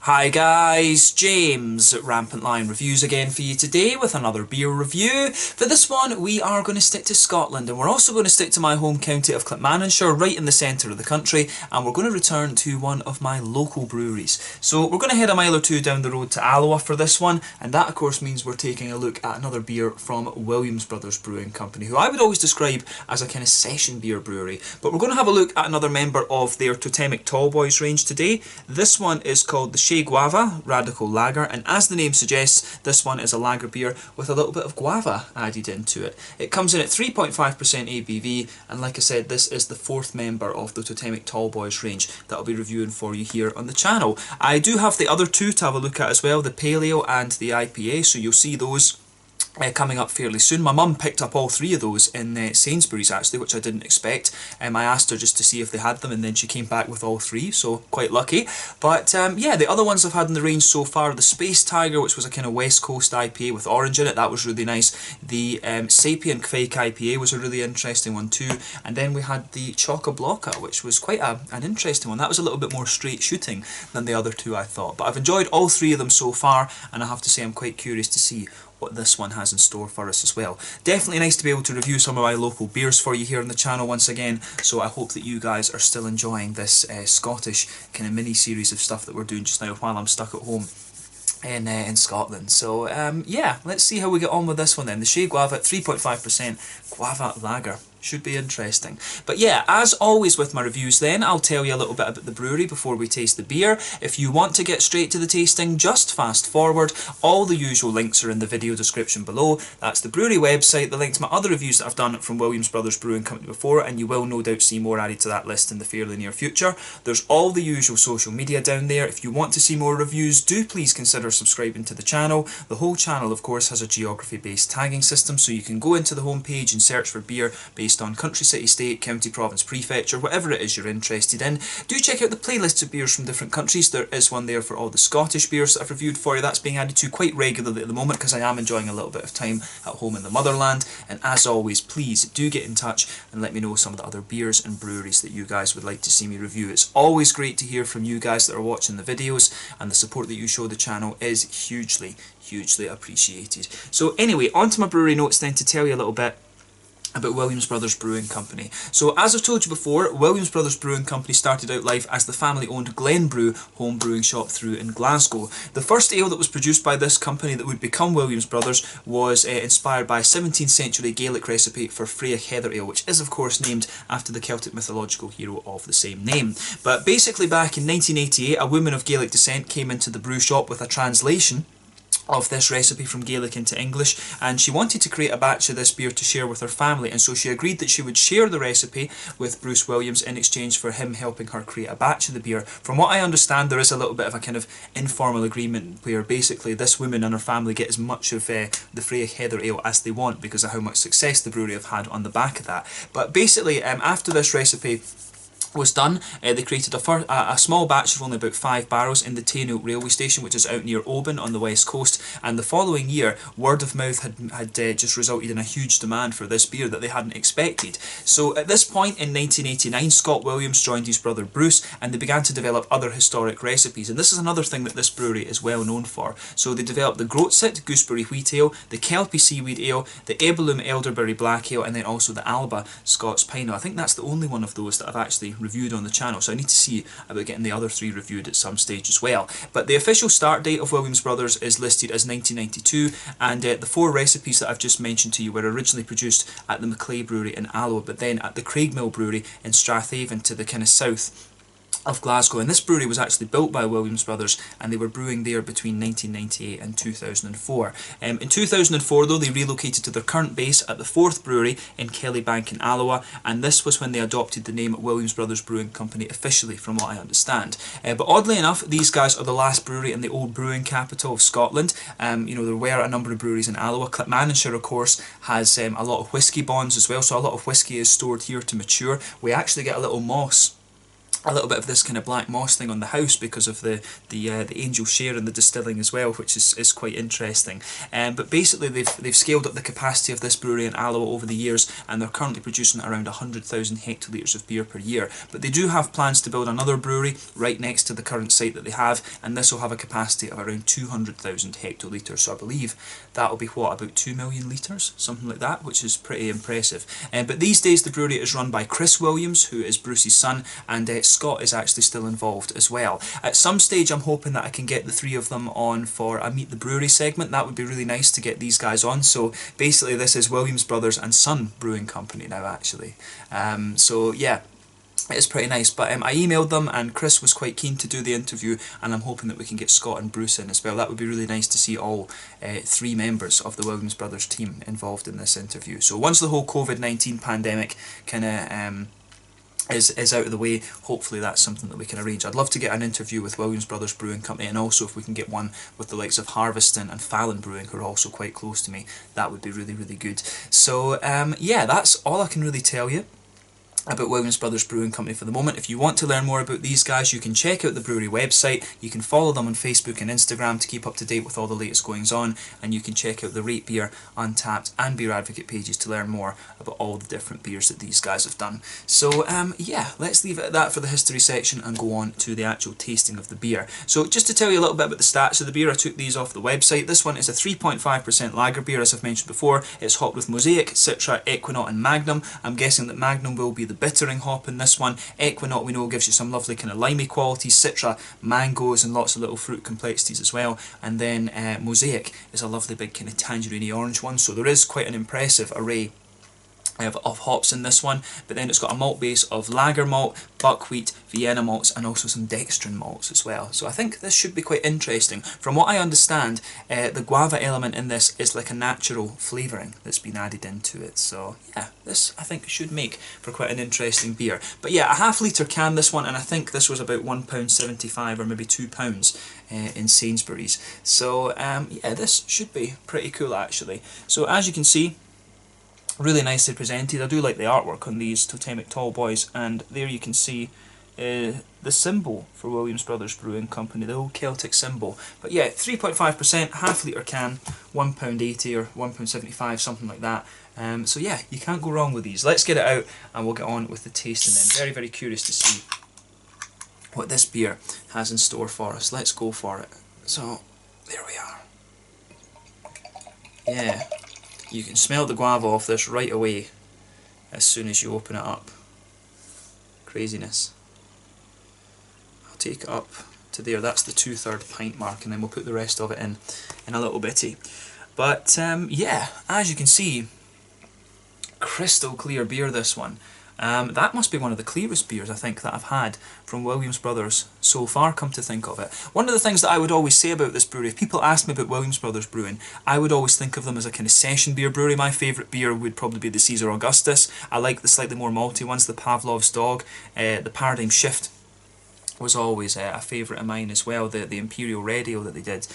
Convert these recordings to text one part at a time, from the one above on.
Hi guys, James at Rampant Lion Reviews again for you today with another beer review. For this one we are going to stick to Scotland, and we're also going to stick to my home county of Clackmannanshire, right in the centre of the country, and we're going to return to one of my local breweries. So we're going to head a mile or two down the road to Alloa for this one, and that of course means we're taking a look at another beer from Williams Brothers Brewing Company, who I would always describe as a kind of session beer brewery. But we're going to have a look at another member of their totemic tall boys range today. This one is called the Guava Radical Lager, and as the name suggests, this one is a lager beer with a little bit of guava added into it. It comes in at 3.5% ABV, and like I said, this is the fourth member of the totemic tall boys range that I'll be reviewing for you here on the channel. I do have the other two to have a look at as well, the Paleo and the IPA, so you'll see those coming up fairly soon. My mum picked up all three of those in Sainsbury's actually, which I didn't expect. I asked her just to see if they had them, and then she came back with all three, so quite lucky. But yeah, the other ones I've had in the range so far, the Space Tiger, which was a kind of West Coast IPA with orange in it, that was really nice. The Sapien Kvike IPA was a really interesting one too, and then we had the Choca Blocka, which was quite an interesting one. That was a little bit more straight shooting than the other two, I thought. But I've enjoyed all three of them so far, and I have to say I'm quite curious to see what this one has in store for us as well. Definitely nice to be able to review some of my local beers for you here on the channel once again, so I hope that you guys are still enjoying this Scottish kind of mini series of stuff that we're doing just now while I'm stuck at home in Scotland. So yeah, let's see how we get on with this one then. The Shea Guava at 3.5% Guava Lager. Should be interesting. But yeah, as always with my reviews then, I'll tell you a little bit about the brewery before we taste the beer. If you want to get straight to the tasting, just fast forward. All the usual links are in the video description below. That's the brewery website, the link to my other reviews that I've done from Williams Brothers Brewing Company before, and you will no doubt see more added to that list in the fairly near future. There's all the usual social media down there. If you want to see more reviews, do please consider subscribing to the channel. The whole channel, of course, has a geography-based tagging system, so you can go into the homepage and search for beer based on country, city, state, county, province, prefecture, whatever it is you're interested in. Do check out the playlists of beers from different countries. There is one there for all the Scottish beers that I've reviewed for you. That's being added to quite regularly at the moment because I am enjoying a little bit of time at home in the motherland. And as always, please do get in touch and let me know some of the other beers and breweries that you guys would like to see me review. It's always great to hear from you guys that are watching the videos, and the support that you show the channel is hugely appreciated. So anyway, on to my brewery notes then to tell you a little bit about Williams Brothers Brewing Company. So as I've told you before, Williams Brothers Brewing Company started out life as the family-owned Glenbrew home brewing shop through in Glasgow. The first ale that was produced by this company that would become Williams Brothers was inspired by a 17th century Gaelic recipe for Freya Heather Ale, which is of course named after the Celtic mythological hero of the same name. But basically back in 1988, a woman of Gaelic descent came into the brew shop with a translation of this recipe from Gaelic into English, and she wanted to create a batch of this beer to share with her family, and so she agreed that she would share the recipe with Bruce Williams in exchange for him helping her create a batch of the beer. From what I understand, there is a little bit of a kind of informal agreement where basically this woman and her family get as much of the Freya Heather Ale as they want because of how much success the brewery have had on the back of that. But basically, after this recipe was done, they created a small batch of only about 5 barrels in the Tainoak railway station, which is out near Oban on the west coast, and the following year word of mouth had just resulted in a huge demand for this beer that they hadn't expected. So at this point in 1989, Scott Williams joined his brother Bruce, and they began to develop other historic recipes, and this is another thing that this brewery is well known for. So they developed the Groatsit Gooseberry Wheat Ale, the Kelpie Seaweed Ale, the Ebalum Elderberry Black Ale, and then also the Alba Scots Pine Ale. I think that's the only one of those that I've actually reviewed on the channel, so I need to see about getting the other 3 reviewed at some stage as well. But the official start date of Williams Brothers is listed as 1992, and the 4 recipes that I've just mentioned to you were originally produced at the Maclay Brewery in Alloa, but then at the Craigmill Brewery in Strathaven to the kind of south of Glasgow. And this brewery was actually built by Williams Brothers, and they were brewing there between 1998 and 2004. In 2004 though, they relocated to their current base at the 4th brewery in Kellybank in Alloa, and this was when they adopted the name Williams Brothers Brewing Company officially, from what I understand. But oddly enough, these guys are the last brewery in the old brewing capital of Scotland. You know, there were a number of breweries in Alloa. Clackmannanshire, of course, has a lot of whisky bonds as well, so a lot of whisky is stored here to mature. We actually get a little moss a little bit of this kind of black moss thing on the house because of the angel share in the distilling as well, which is quite interesting. But basically they've scaled up the capacity of this brewery in Alloa over the years, and they're currently producing around 100,000 hectolitres of beer per year. But they do have plans to build another brewery right next to the current site that they have, and this will have a capacity of around 200,000 hectolitres. So I believe that will be what, about 2 million litres, something like that, which is pretty impressive. But these days the brewery is run by Chris Williams, who is Bruce's son, and Scott is actually still involved as well. At some stage I'm hoping that I can get the three of them on for a Meet the Brewery segment. That would be really nice to get these guys on. So basically this is Williams Brothers and Son Brewing Company now, actually. So yeah, it is pretty nice. But I emailed them and Chris was quite keen to do the interview, and I'm hoping that we can get Scott and Bruce in as well. That would be really nice to see all three members of the Williams Brothers team involved in this interview. So once the whole COVID-19 pandemic kind of is out of the way, hopefully that's something that we can arrange. I'd love to get an interview with Williams Brothers Brewing Company, and also if we can get one with the likes of Harveston and Fallon Brewing, who are also quite close to me, that would be really, really good. So yeah, that's all I can really tell you about Williams Brothers Brewing Company for the moment. If you want to learn more about these guys, you can check out the brewery website, you can follow them on Facebook and Instagram to keep up to date with all the latest goings on, and you can check out the Rate Beer, Untappd and Beer Advocate pages to learn more about all the different beers that these guys have done. So yeah, let's leave it at that for the history section and go on to the actual tasting of the beer. So just to tell you a little bit about the stats of the beer, I took these off the website. This one is a 3.5% lager beer, as I've mentioned before. It's hopped with Mosaic, Citra, Equinaut and Magnum. I'm guessing that Magnum will be the bittering hop in this one. Equinaut, we know, gives you some lovely kind of limey qualities. Citra, mangoes and lots of little fruit complexities as well. And then Mosaic is a lovely big kind of tangerine orange one. So there is quite an impressive array of hops in this one, but then it's got a malt base of lager malt, buckwheat, Vienna malts and also some dextrin malts as well. So I think this should be quite interesting. From what I understand, the guava element in this is like a natural flavouring that's been added into it. So yeah, this I think should make for quite an interesting beer. But yeah, a half litre can this one, and I think this was about £1.75 or maybe £2 in Sainsbury's. So yeah, this should be pretty cool actually. So as you can see, really nicely presented. I do like the artwork on these totemic tall boys, and there you can see the symbol for Williams Brothers Brewing Company, the old Celtic symbol. But yeah, 3.5%, half litre can, £1.80 or £1.75, something like that. So yeah, you can't go wrong with these. Let's get it out and we'll get on with the tasting then. Very, very curious to see what this beer has in store for us. Let's go for it. So, there we are. Yeah. You can smell the guava off this right away as soon as you open it up. Craziness. I'll take it up to there. That's the 2/3 pint mark, and then we'll put the rest of it in a little bitty. But yeah, as you can see, crystal clear beer, this one. That must be one of the clearest beers I think that I've had from Williams Brothers so far, come to think of it. One of the things that I would always say about this brewery, if people ask me about Williams Brothers Brewing, I would always think of them as a kind of session beer brewery. My favourite beer would probably be the Caesar Augustus. I like the slightly more malty ones, the Pavlov's Dog, the Paradigm Shift was always a favourite of mine as well, the Imperial Red Ale that they did.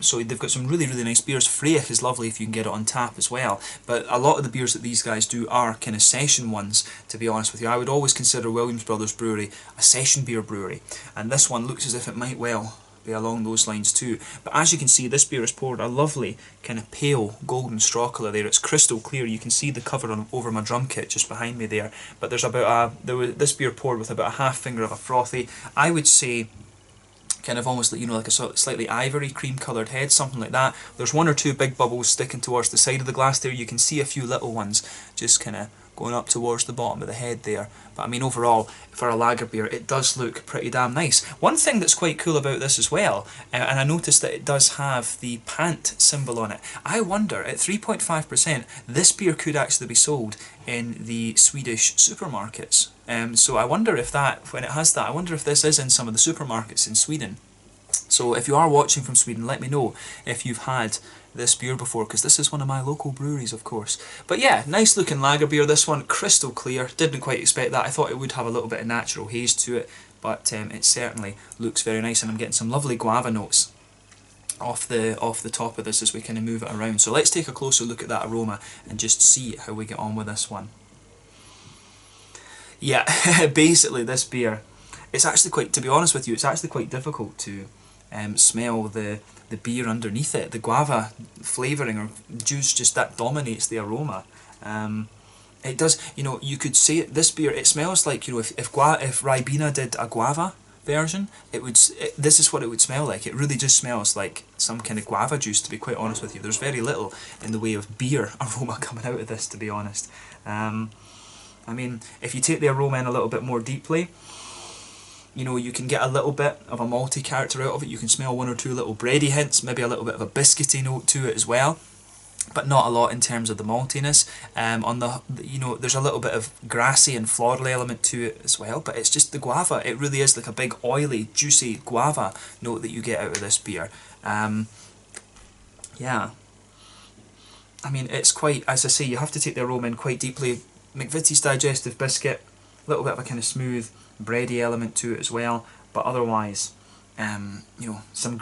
So they've got some really, really nice beers. Freyach is lovely if you can get it on tap as well. But a lot of the beers that these guys do are kind of session ones, to be honest with you. I would always consider Williams Brothers Brewery a session beer brewery. And this one looks as if it might well be along those lines too. But as you can see, this beer is poured a lovely kind of pale golden straw colour there. It's crystal clear. You can see the cover over my drum kit just behind me there. But there's about this beer poured with about a half finger of a frothy, I would say, kind of almost like, you know, like a sort of slightly ivory cream coloured head, something like that. There's one or two big bubbles sticking towards the side of the glass there. You can see a few little ones just kind of going up towards the bottom of the head there. But I mean, overall, for a lager beer, it does look pretty damn nice. One thing that's quite cool about this as well, and I noticed that it does have the pant symbol on it. I wonder, at 3.5%, this beer could actually be sold in the Swedish supermarkets. So I wonder if that, when it has that, I wonder if this is in some of the supermarkets in Sweden. So if you are watching from Sweden, let me know if you've had this beer before, because this is one of my local breweries, of course. But yeah, nice looking lager beer, this one, crystal clear. Didn't quite expect that. I thought it would have a little bit of natural haze to it, but it certainly looks very nice, and I'm getting some lovely guava notes off the top of this as we kind of move it around. So let's take a closer look at that aroma and just see how we get on with this one. Yeah, basically this beer it's actually quite, to be honest with you, it's actually quite difficult to smell the beer underneath it. The guava flavouring or juice just that dominates the aroma. It does, you know, you could say this beer, it smells like, you know, if Ribena did a guava version, this is what it would smell like. It really just smells like some kind of guava juice, to be quite honest with you. There's very little in the way of beer aroma coming out of this, to be honest. I mean, if you take the aroma in a little bit more deeply, you know, you can get a little bit of a malty character out of it. You can smell one or two little bready hints, maybe a little bit of a biscuity note to it as well, but not a lot in terms of the maltiness. On the, you know, there's a little bit of grassy and floral element to it as well, but it's just the guava. It really is like a big oily, juicy guava note that you get out of this beer. Yeah, I mean, it's quite, as I say, you have to take the aroma in quite deeply. McVitie's digestive biscuit, a little bit of a kind of smooth, bready element to it as well, but otherwise, you know, some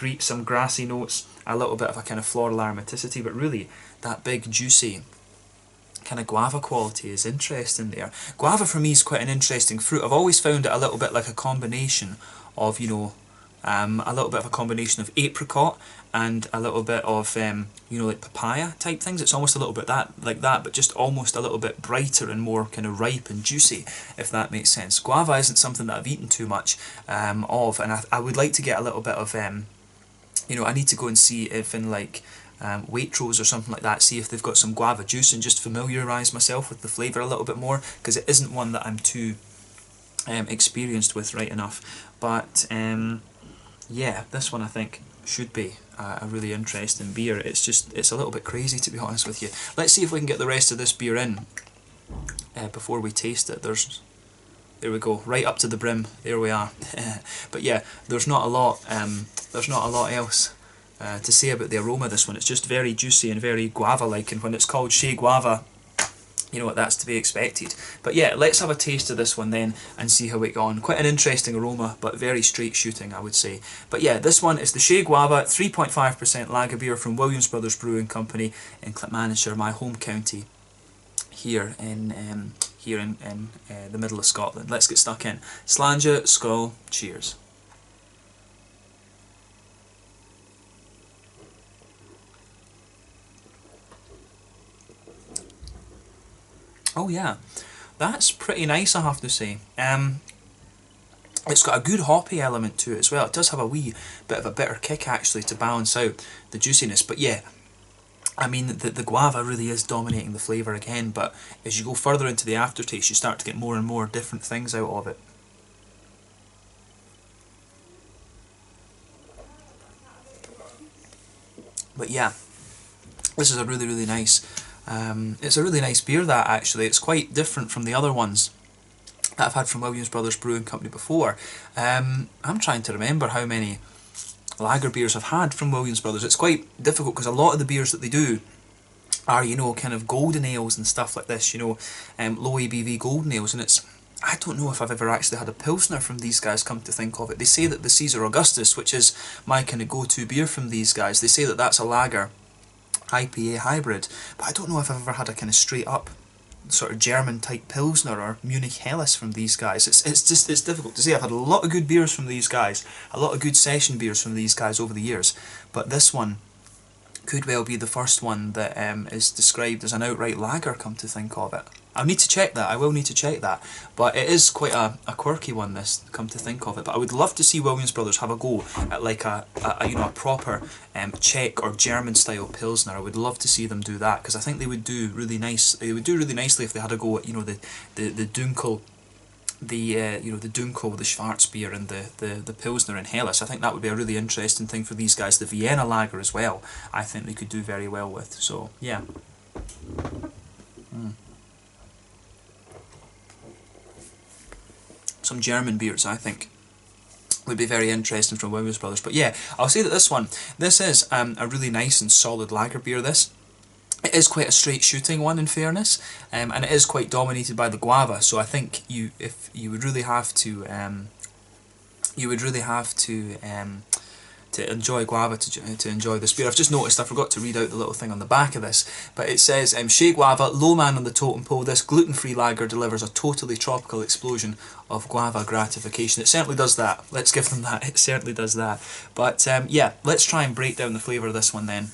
grassy notes, a little bit of a kind of floral aromaticity, but really that big juicy kind of guava quality is interesting there. Guava for me is quite an interesting fruit. I've always found it a little bit like a combination of, you know, a little bit of a combination of apricot and a little bit of, you know, like papaya type things. It's almost a little bit like that, but just almost a little bit brighter and more kind of ripe and juicy, if that makes sense. Guava isn't something that I've eaten too much of, and I would like to get a little bit of, you know, I need to go and see if in like Waitrose or something like that, see if they've got some guava juice and just familiarise myself with the flavour a little bit more, because it isn't one that I'm too experienced with right enough. But yeah, this one I think should be a really interesting beer. It's a little bit crazy, to be honest with you. Let's see if we can get the rest of this beer in before we taste it. There we go, right up to the brim. There we are. But yeah, there's not a lot else to say about the aroma of this one. It's just very juicy and very guava-like, and when it's called Shea Guava, you know what, that's to be expected. But yeah, let's have a taste of this one then and see how it got on. Quite an interesting aroma, but very straight shooting, I would say. But yeah, this one is the Shea Guava 3.5% lager beer from Williams Brothers Brewing Company in Clackmannanshire, my home county here in the middle of Scotland. Let's get stuck in. Slàinte, skål, cheers. Oh yeah, that's pretty nice, I have to say. It's got a good hoppy element to it as well. It does have a wee bit of a bitter kick actually to balance out the juiciness, but yeah, I mean, the guava really is dominating the flavour again, but as you go further into the aftertaste, you start to get more and more different things out of it. But yeah, this is a really, really nice, it's a really nice beer, that actually. It's quite different from the other ones that I've had from Williams Brothers Brewing Company before. I'm trying to remember how many lager beers I've had from Williams Brothers. It's quite difficult because a lot of the beers that they do are, you know, kind of golden ales and stuff like this, you know, low ABV golden ales, and I don't know if I've ever actually had a Pilsner from these guys, come to think of it. They say that the Caesar Augustus, which is my kind of go-to beer from these guys, they say that that's a lager IPA hybrid, but I don't know if I've ever had a kind of straight up sort of German type Pilsner or Munich Helles from these guys. It's difficult to say. I've had a lot of good beers from these guys, a lot of good session beers from these guys over the years, but this one could well be the first one that is described as an outright lager, come to think of it. I'll need to check that, I will need to check that, but it is quite a quirky one, this, come to think of it. But I would love to see Williams Brothers have a go at like a you know, a proper Czech or German style Pilsner. I would love to see them do that, because I think they would do really nice. They would do really nicely if they had a go at, you know, the Dunkel, you know, the Dunkel, the Schwarzbier, and the Pilsner and Helles. I think that would be a really interesting thing for these guys. The Vienna lager as well, I think they could do very well with. So yeah. Some German beers, I think, would be very interesting from Williams Brothers. But yeah, I'll say that this is a really nice and solid lager beer. It is quite a straight shooting one, in fairness, and it is quite dominated by the guava. So I think you would really have to enjoy guava, to enjoy this beer. I've just noticed I forgot to read out the little thing on the back of this, but it says, Shea Guava, low man on the totem pole, this gluten-free lager delivers a totally tropical explosion of guava gratification. It certainly does that. Let's give them that. It certainly does that. But yeah, let's try and break down the flavour of this one then,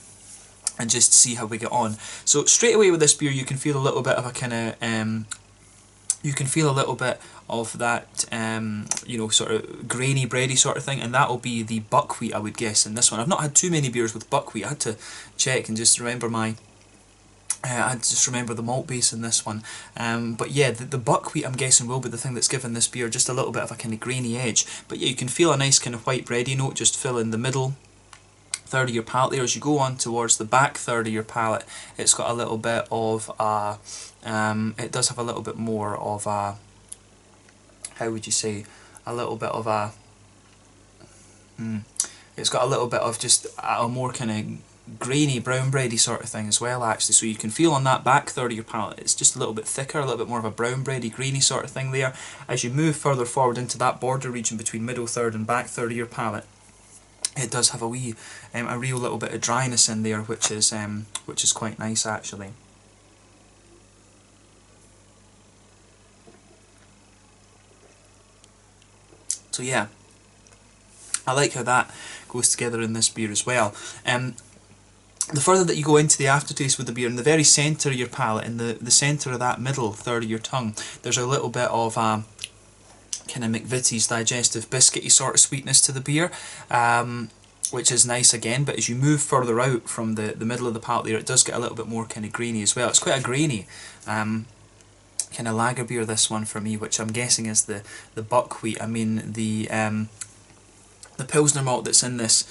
and just see how we get on. So straight away with this beer, you can feel a little bit of a kind of you can feel a little bit of that, you know, sort of grainy, bready sort of thing, and that will be the buckwheat, I would guess, in this one. I've not had too many beers with buckwheat. I had to check and just remember my, I just remember the malt base in this one. But yeah, the buckwheat, I'm guessing, will be the thing that's given this beer just a little bit of a kind of grainy edge. But yeah, you can feel a nice kind of white bready note just fill in the middle third of your palate there. As you go on towards the back third of your palate, it's got a little bit of a, it does have a little bit more of a, how would you say, a little bit of a, it's got a little bit of just a more kind of grainy, brown bready sort of thing as well, actually. So you can feel on that back third of your palate, it's just a little bit thicker, a little bit more of a brown bready, grainy sort of thing there. As you move further forward into that border region between middle third and back third of your palate, it does have a wee, a real little bit of dryness in there, which is quite nice actually. So yeah, I like how that goes together in this beer as well. The further that you go into the aftertaste with the beer, in the very centre of your palate, in the centre of that middle third of your tongue, there's a little bit of kind of McVitie's digestive biscuity sort of sweetness to the beer, which is nice again. But as you move further out from the middle of the palate there, it does get a little bit more kind of grainy as well. It's quite a grainy kind of lager beer, this one, for me, which I'm guessing is the buckwheat. I mean, the Pilsner malt that's in this,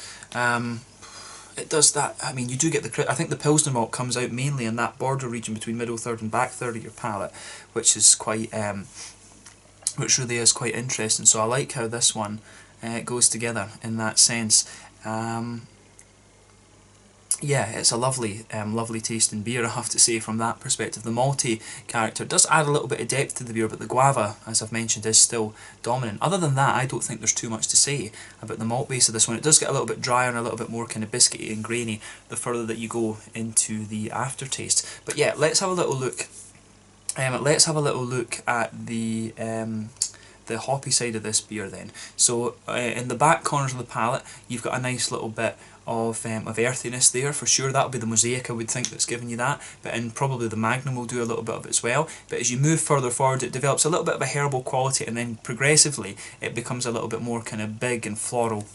it does that. I mean, you do get I think the Pilsner malt comes out mainly in that border region between middle third and back third of your palate, which is quite which really is quite interesting. So I like how this one goes together in that sense. Yeah, it's a lovely, lovely tasting beer, I have to say, from that perspective. The malty character does add a little bit of depth to the beer, but the guava, as I've mentioned, is still dominant. Other than that, I don't think there's too much to say about the malt base of this one. It does get a little bit drier and a little bit more kind of biscuity and grainy the further that you go into the aftertaste. But yeah, let's have a little look. Let's have a little look at the hoppy side of this beer then. So in the back corners of the palate, you've got a nice little bit of earthiness there for sure. That'll be the Mosaic, I would think, that's giving you that, but and probably the Magnum will do a little bit of it as well. But as you move further forward, it develops a little bit of a herbal quality, and then progressively it becomes a little bit more kind of big and floral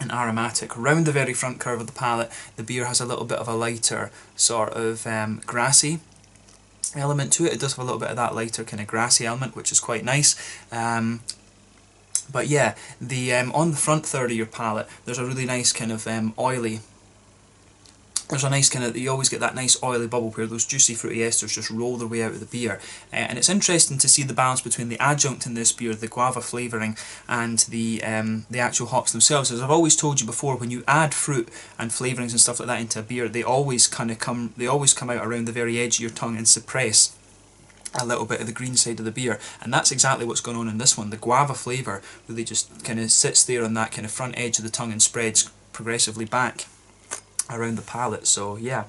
and aromatic. Round the very front curve of the palate, the beer has a little bit of a lighter sort of grassy element to it. It does have a little bit of that lighter kind of grassy element, which is quite nice. But yeah, the on the front third of your palate, there's a really nice kind of oily. There's a nice kind of, you always get that nice oily bubble where those juicy fruity esters just roll their way out of the beer. And it's interesting to see the balance between the adjunct in this beer, the guava flavouring, and the actual hops themselves. As I've always told you before, when you add fruit and flavourings and stuff like that into a beer, they always come out around the very edge of your tongue and suppress a little bit of the green side of the beer, and that's exactly what's going on in this one. The guava flavour really just kind of sits there on that kind of front edge of the tongue and spreads progressively back around the palate. So yeah.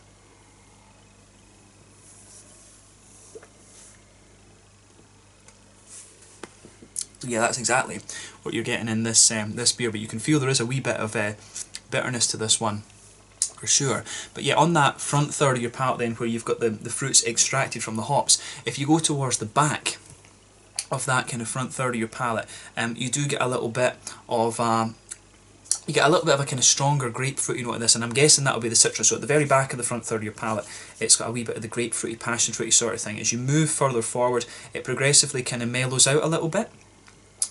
Yeah, that's exactly what you're getting in this this beer, but you can feel there is a wee bit of bitterness to this one, for sure. But yeah, on that front third of your palate then, where you've got the fruits extracted from the hops, if you go towards the back of that kind of front third of your palate, you do get a little bit of you get a little bit of a kind of stronger grapefruity note in this, and I'm guessing that'll be the citrus. So at the very back of the front third of your palate, it's got a wee bit of the grapefruity, passion fruity sort of thing. As you move further forward, it progressively kind of mellows out a little bit,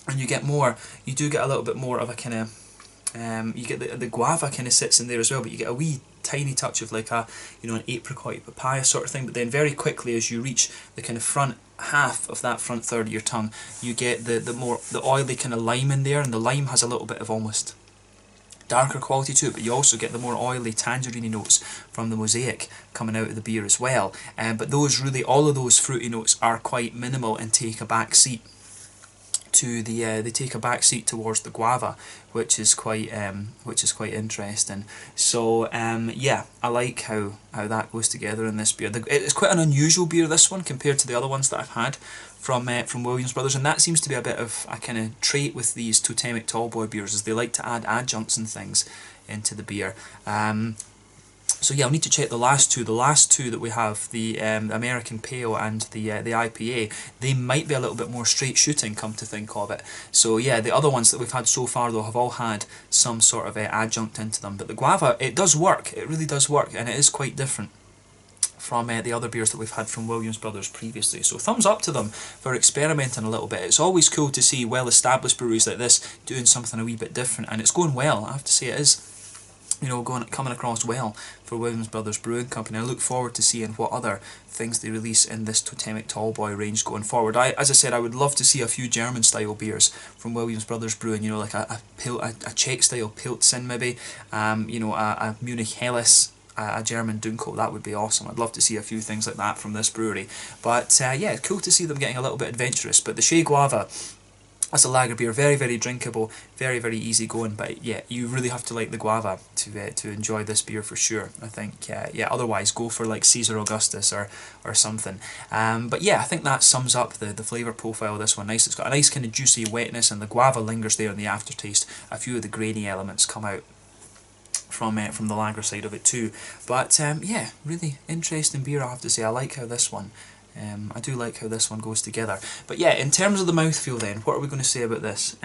and you get more. You do get a little bit more of a kind of you get the guava kind of sits in there as well, but you get a wee tiny touch of like a, you know, an apricot papaya sort of thing. But then very quickly, as you reach the kind of front half of that front third of your tongue, you get the oily kind of lime in there, and the lime has a little bit of almost darker quality to it, but you also get the more oily tangerine notes from the Mosaic coming out of the beer as well. But those really, all of those fruity notes are quite minimal and take a back seat to the they take a back seat towards the Guava, which is quite interesting. So yeah, I like how that goes together in this beer. It's quite an unusual beer, this one, compared to the other ones that I've had from Williams Brothers, and that seems to be a bit of a kind of trait with these Totemic Tallboy beers, is they like to add adjuncts and things into the beer. So yeah, I'll need to check the last two. The last two that we have, the American Pale and the IPA, they might be a little bit more straight shooting, come to think of it. So yeah, the other ones that we've had so far though have all had some sort of adjunct into them. But the Guava, it does work. It really does work, and it is quite different from the other beers that we've had from Williams Brothers previously. So thumbs up to them for experimenting a little bit. It's always cool to see well-established breweries like this doing something a wee bit different, and it's going well. I have to say it is, you know, coming across well for Williams Brothers Brewing Company. I look forward to seeing what other things they release in this Totemic Tallboy range going forward. As I said, I would love to see a few German style beers from Williams Brothers Brewing, you know, like a Czech style Pilzen maybe, you know, a Munich Helles, a German Dunkel. That would be awesome. I'd love to see a few things like that from this brewery. But yeah, cool to see them getting a little bit adventurous. But the Shea Guava, as a lager beer, very, very drinkable, very, very easy going. But yeah, you really have to like the Guava to enjoy this beer for sure. I think, yeah, otherwise go for like Caesar Augustus or something. But yeah, I think that sums up the flavour profile of this one. Nice. It's got a nice kind of juicy wetness, and the Guava lingers there in the aftertaste. A few of the grainy elements come out from the lager side of it too. But yeah, really interesting beer, I have to say. I like how this one, I do like how this one goes together. But yeah, in terms of the mouthfeel then, what are we going to say about this?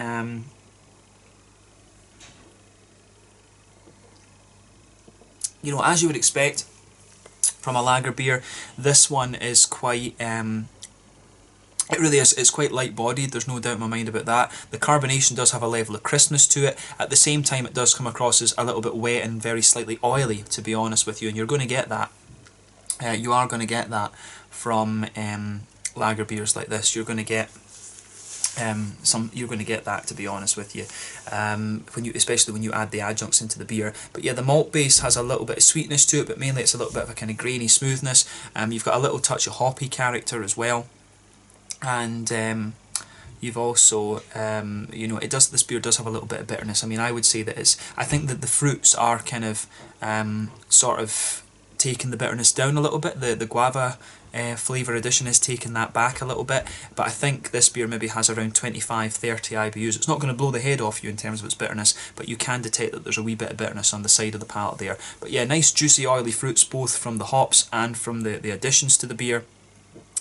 You know, as you would expect from a lager beer, this one is quite, it really is, it's quite light-bodied, there's no doubt in my mind about that. The carbonation does have a level of crispness to it. At the same time, it does come across as a little bit wet and very slightly oily, to be honest with you, and you're going to get that. You are going to get that from lager beers like this. You're going to get you're going to get that, to be honest with you, especially when you add the adjuncts into the beer. But yeah, the malt base has a little bit of sweetness to it, but mainly it's a little bit of a kind of grainy smoothness. You've got a little touch of hoppy character as well. And you've also, you know, this beer does have a little bit of bitterness. I mean, I would say that I think that the fruits are kind of sort of taking the bitterness down a little bit. The Guava flavour addition is taking that back a little bit, but I think this beer maybe has around 25-30 IBUs. It's not going to blow the head off you in terms of its bitterness, but you can detect that there's a wee bit of bitterness on the side of the palate there. But yeah, nice juicy oily fruits, both from the hops and from the additions to the beer.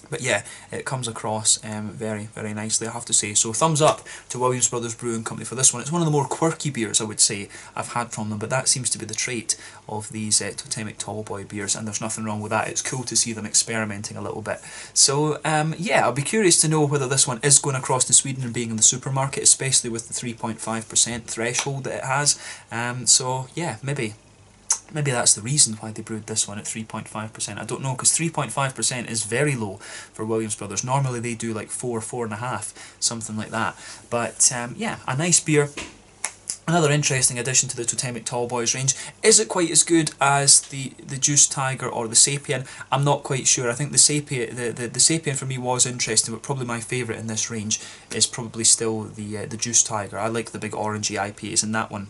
But yeah, it comes across very, very nicely, I have to say. So thumbs up to Williams Brothers Brewing Company for this one. It's one of the more quirky beers, I would say, I've had from them, but that seems to be the trait of these Totemic Tallboy beers, and there's nothing wrong with that. It's cool to see them experimenting a little bit. So yeah, I'll be curious to know whether this one is going across to Sweden and being in the supermarket, especially with the 3.5% threshold that it has. So yeah, maybe that's the reason why they brewed this one at 3.5%. I don't know, because 3.5% is very low for Williams Brothers. Normally they do like 4.5, something like that. But yeah, a nice beer. Another interesting addition to the Totemic Tallboys range. Is it quite as good as the Juice Tiger or the Sapien? I'm not quite sure. I think the Sapien for me was interesting, but probably my favourite in this range is probably still the Juice Tiger. I like the big orangey IPAs in that one.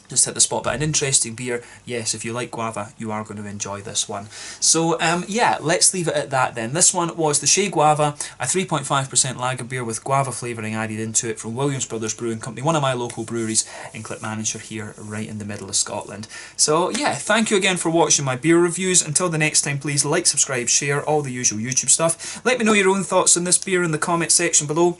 Just hit the spot. But an interesting beer. Yes, if you like Guava, you are going to enjoy this one. So yeah, let's leave it at that then. This one was the Shea Guava, a 3.5% lager beer with Guava flavouring added into it from Williams Brothers Brewing Company, one of my local breweries in Clackmannanshire here, right in the middle of Scotland. So yeah, thank you again for watching my beer reviews. Until the next time, please like, subscribe, share, all the usual YouTube stuff. Let me know your own thoughts on this beer in the comment section below.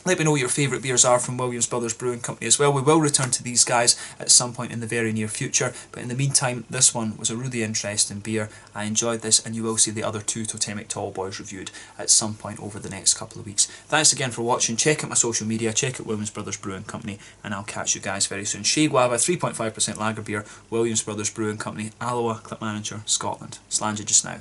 Let me know what your favourite beers are from Williams Brothers Brewing Company as well. We will return to these guys at some point in the very near future, but in the meantime, this one was a really interesting beer. I enjoyed this, and you will see the other two Totemic Tallboys reviewed at some point over the next couple of weeks. Thanks again for watching. Check out my social media, check out Williams Brothers Brewing Company, and I'll catch you guys very soon. Shea Guava, 3.5% lager beer, Williams Brothers Brewing Company, Alloa, Clackmannanshire, Scotland. Slàinte just now.